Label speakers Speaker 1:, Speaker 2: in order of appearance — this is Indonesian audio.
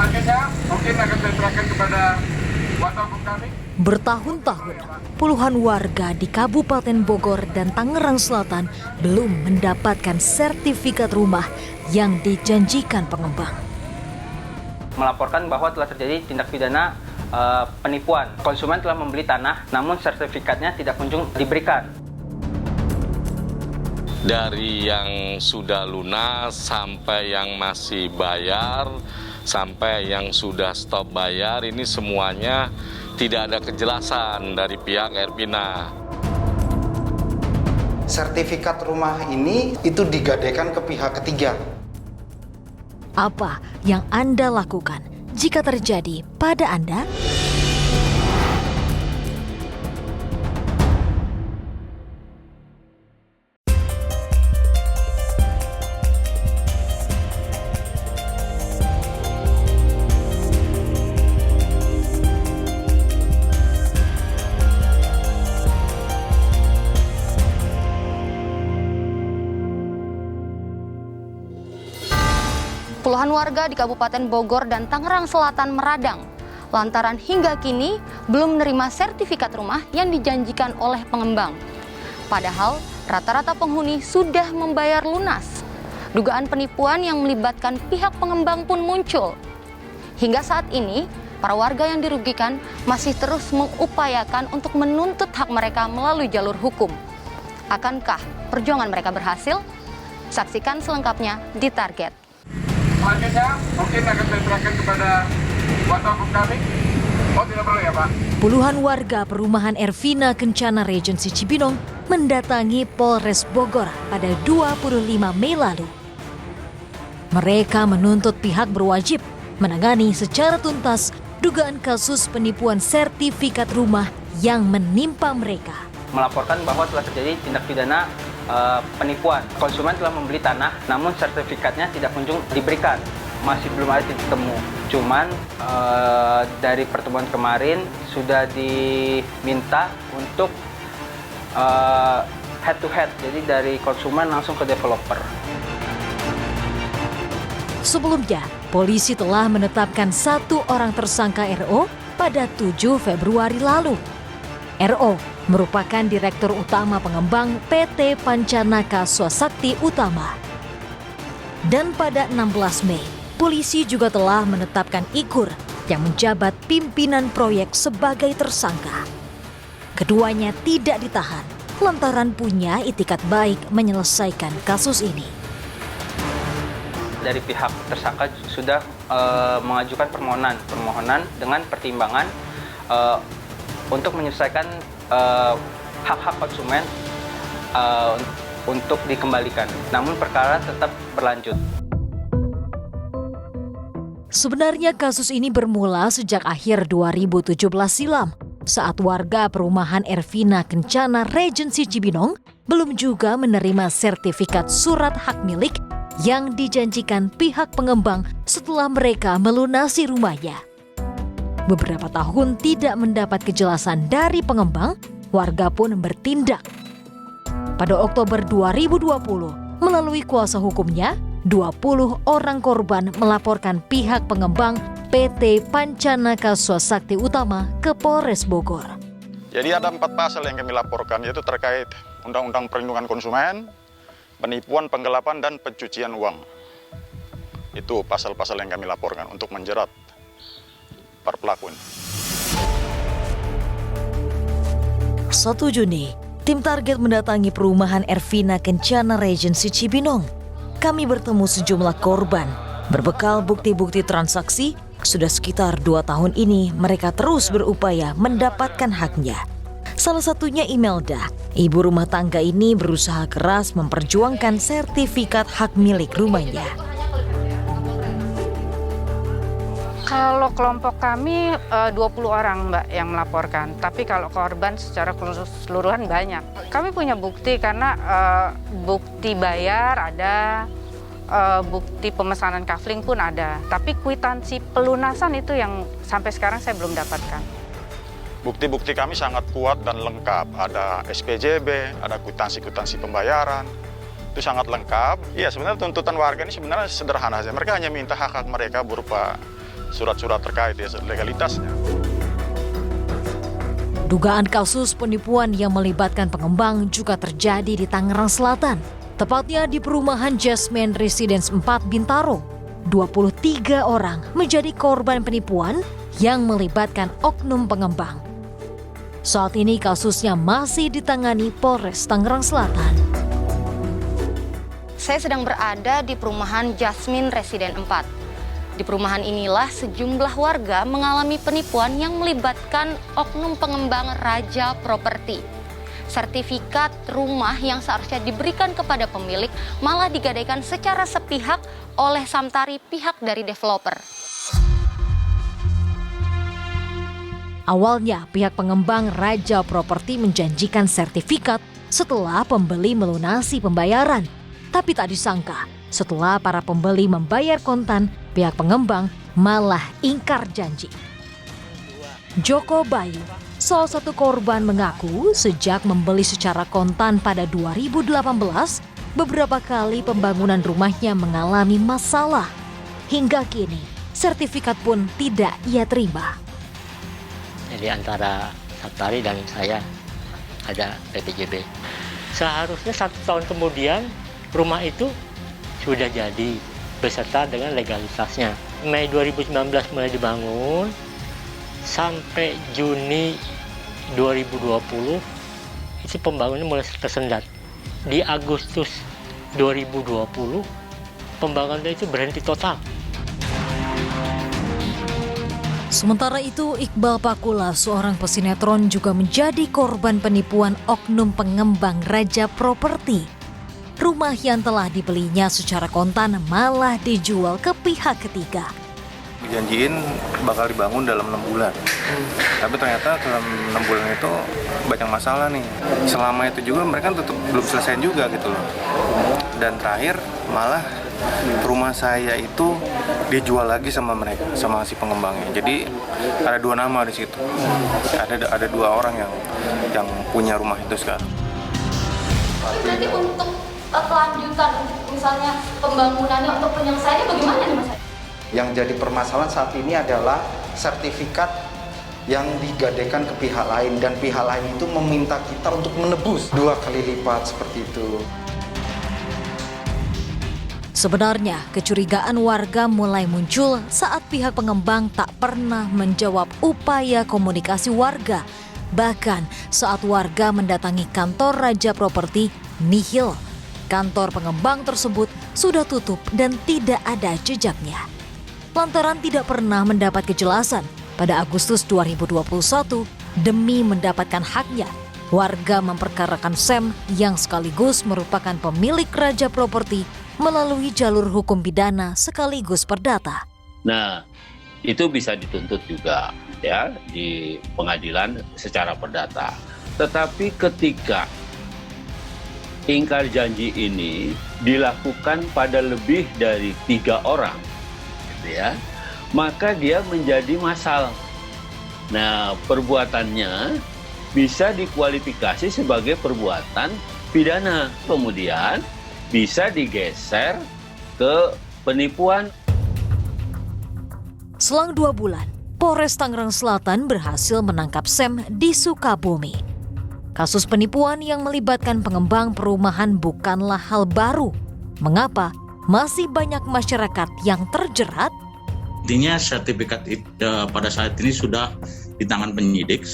Speaker 1: Selanjutnya mungkin akan saya serahkan kepada kuasa hukum kami.
Speaker 2: Bertahun-tahun, puluhan warga di Kabupaten Bogor dan Tangerang Selatan belum mendapatkan sertifikat rumah yang dijanjikan pengembang.
Speaker 3: Melaporkan bahwa telah terjadi tindak pidana penipuan. Konsumen telah membeli tanah, namun sertifikatnya tidak kunjung diberikan.
Speaker 4: Dari yang sudah lunas sampai yang masih bayar, sampai yang sudah stop bayar, ini semuanya tidak ada kejelasan dari pihak Ervina.
Speaker 5: Sertifikat rumah ini itu digadaikan ke pihak ketiga.
Speaker 2: Apa yang Anda lakukan jika terjadi pada Anda?
Speaker 6: Puluhan warga di Kabupaten Bogor dan Tangerang Selatan meradang lantaran hingga kini belum menerima sertifikat rumah yang dijanjikan oleh pengembang. Padahal rata-rata penghuni sudah membayar lunas. Dugaan penipuan yang melibatkan pihak pengembang pun muncul. Hingga saat ini, para warga yang dirugikan masih terus mengupayakan untuk menuntut hak mereka melalui jalur hukum. Akankah perjuangan mereka berhasil? Saksikan selengkapnya di Target.
Speaker 1: Selanjutnya mungkin akan saya serahkan kepada kuasa hukum kami. Oh, tidak perlu ya, Pak?
Speaker 2: Puluhan warga perumahan Ervina Kencana Regency Cibinong mendatangi Polres Bogor pada 25 Mei lalu. Mereka menuntut pihak berwajib menangani secara tuntas dugaan kasus penipuan sertifikat rumah yang menimpa mereka.
Speaker 3: Melaporkan bahwa telah terjadi tindak pidana penipuan. Konsumen telah membeli tanah, namun sertifikatnya tidak kunjung diberikan. Masih belum ada titik temu. Cuman dari pertemuan kemarin sudah diminta untuk head to head, jadi dari konsumen langsung ke developer.
Speaker 2: Sebelumnya, polisi telah menetapkan satu orang tersangka RO pada 7 Februari lalu. RO merupakan Direktur Utama Pengembang PT Pancanaka Swasakti Utama. Dan pada 16 Mei, polisi juga telah menetapkan Ikur yang menjabat pimpinan proyek sebagai tersangka. Keduanya tidak ditahan lantaran punya itikat baik menyelesaikan kasus ini.
Speaker 3: Dari pihak tersangka sudah mengajukan permohonan dengan pertimbangan untuk menyelesaikan hak-hak konsumen untuk dikembalikan. Namun perkara tetap berlanjut.
Speaker 2: Sebenarnya kasus ini bermula sejak akhir 2017 silam, saat warga perumahan Ervina Kencana Regency Cibinong belum juga menerima sertifikat surat hak milik yang dijanjikan pihak pengembang setelah mereka melunasi rumahnya. Beberapa tahun tidak mendapat kejelasan dari pengembang, warga pun bertindak. Pada Oktober 2020, melalui kuasa hukumnya, 20 orang korban melaporkan pihak pengembang PT Pancanaka Swasakti Utama ke Polres Bogor.
Speaker 7: Jadi ada 4 pasal yang kami laporkan, yaitu terkait Undang-Undang Perlindungan Konsumen, penipuan, penggelapan, dan pencucian uang. Itu pasal-pasal yang kami laporkan untuk menjerat para pelaku.
Speaker 2: 1 Juni, tim Target mendatangi perumahan Ervina Kencana Regency Cibinong. Kami bertemu sejumlah korban. Berbekal bukti-bukti transaksi, sudah sekitar 2 tahun ini mereka terus berupaya mendapatkan haknya. Salah satunya Imelda. Ibu rumah tangga ini berusaha keras memperjuangkan sertifikat hak milik rumahnya.
Speaker 8: Kalau kelompok kami 20 orang, Mbak, yang melaporkan. Tapi kalau korban secara keseluruhan banyak. Kami punya bukti karena bukti bayar ada, bukti pemesanan kafling pun ada. Tapi kwitansi pelunasan itu yang sampai sekarang saya belum dapatkan.
Speaker 7: Bukti-bukti kami sangat kuat dan lengkap. Ada SPJB, ada kwitansi-kwitansi pembayaran. Itu sangat lengkap. Iya, sebenarnya tuntutan warga ini sebenarnya sederhana saja. Mereka hanya minta hak-hak mereka berupa surat-surat terkait legalitasnya.
Speaker 2: Dugaan kasus penipuan yang melibatkan pengembang juga terjadi di Tangerang Selatan, tepatnya di perumahan Jasmine Residence 4 Bintaro. 23 orang menjadi korban penipuan yang melibatkan oknum pengembang. Saat ini kasusnya masih ditangani Polres Tangerang Selatan.
Speaker 6: Saya sedang berada di perumahan Jasmine Residence 4. Di perumahan inilah sejumlah warga mengalami penipuan yang melibatkan oknum pengembang Raja Properti. Sertifikat rumah yang seharusnya diberikan kepada pemilik malah digadaikan secara sepihak oleh Samtari, pihak dari developer.
Speaker 2: Awalnya pihak pengembang Raja Properti menjanjikan sertifikat setelah pembeli melunasi pembayaran. Tapi tak disangka, setelah para pembeli membayar kontan, pihak pengembang malah ingkar janji. Joko Bayu, salah satu korban, mengaku sejak membeli secara kontan pada 2018, beberapa kali pembangunan rumahnya mengalami masalah. Hingga kini, sertifikat pun tidak ia terima.
Speaker 9: Jadi antara Samtari dan saya ada PPJB. Seharusnya 1 tahun kemudian rumah itu sudah jadi beserta dengan legalitasnya. Mei 2019 mulai dibangun sampai Juni 2020 itu pembangunan mulai tersendat. Di Agustus 2020 pembangunan itu berhenti total.
Speaker 2: Sementara itu, Iqbal Pakula, seorang pesinetron, juga menjadi korban penipuan oknum pengembang Raja Properti. Rumah yang telah dibelinya secara kontan malah dijual ke pihak ketiga.
Speaker 5: Dijanjiin bakal dibangun dalam 6 bulan. Tapi ternyata dalam 6 bulan itu banyak masalah nih. Selama itu juga mereka tetap belum selesai juga gitu loh. Dan terakhir malah rumah saya itu dijual lagi sama mereka, sama si pengembangnya. Jadi ada 2 nama di situ. Ada 2 orang yang punya rumah itu sekarang.
Speaker 6: Berarti untuk kelanjutan, misalnya pembangunannya untuk penyelesaiannya bagaimana nih Mas?
Speaker 5: Yang jadi permasalahan saat ini adalah sertifikat yang digadaikan ke pihak lain, dan pihak lain itu meminta kita untuk menebus 2 kali lipat seperti itu.
Speaker 2: Sebenarnya, kecurigaan warga mulai muncul saat pihak pengembang tak pernah menjawab upaya komunikasi warga. Bahkan saat warga mendatangi kantor Raja Properti, nihil. Kantor pengembang tersebut sudah tutup dan tidak ada jejaknya. Lantaran tidak pernah mendapat kejelasan, pada Agustus 2021, demi mendapatkan haknya, warga memperkarakan Sam yang sekaligus merupakan pemilik Raja Properti melalui jalur hukum pidana sekaligus perdata.
Speaker 10: Nah, itu bisa dituntut juga ya di pengadilan secara perdata. Tetapi ketika ingkar janji ini dilakukan pada lebih dari 3 orang, gitu ya, maka dia menjadi masal. Nah, perbuatannya bisa dikualifikasi sebagai perbuatan pidana. Kemudian bisa digeser ke penipuan.
Speaker 2: Selang 2 bulan, Polres Tangerang Selatan berhasil menangkap Sam di Sukabumi. Kasus penipuan yang melibatkan pengembang perumahan bukanlah hal baru. Mengapa masih banyak masyarakat yang terjerat?
Speaker 11: Intinya sertifikat pada saat ini sudah di tangan penyidik.